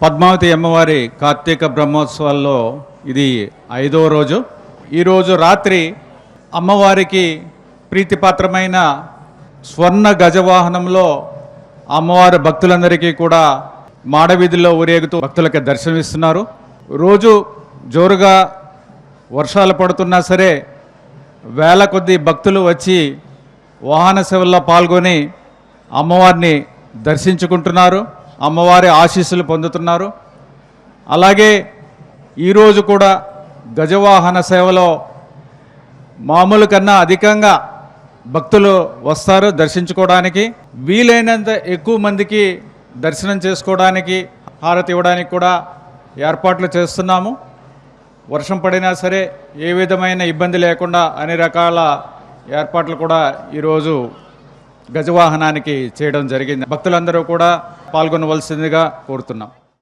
పద్మావతి అమ్మవారి కార్తీక బ్రహ్మోత్సవాల్లో ఇది 5వ రోజు. ఈరోజు రాత్రి అమ్మవారికి ప్రీతిపాత్రమైన స్వర్ణ గజవాహనంలో అమ్మవారి భక్తులందరికీ కూడా మాడవీధుల్లో ఊరేగుతూ భక్తులకి దర్శనమిస్తున్నారు. రోజు జోరుగా వర్షాలు పడుతున్నా సరే వేల కొద్ది భక్తులు వచ్చి వాహన సేవల్లో పాల్గొని అమ్మవారిని దర్శించుకుంటున్నారు, అమ్మవారి ఆశీస్సులు పొందుతున్నారు. అలాగే ఈరోజు కూడా గజవాహన సేవలో మామూలు కన్నా అధికంగా భక్తులు వస్తారు దర్శించుకోవడానికి. వీలైనంత ఎక్కువ మందికి దర్శనం చేసుకోవడానికి, హారతి ఇవ్వడానికి కూడా ఏర్పాట్లు చేస్తున్నాము. వర్షం పడినా సరే ఏ విధమైన ఇబ్బంది లేకుండా అన్ని రకాల ఏర్పాట్లు కూడా ఈరోజు గజవాహనానికి చేయడం జరిగింది. భక్తులందరూ కూడా పాల్గొనవలసిందిగా కోరుతున్నాం.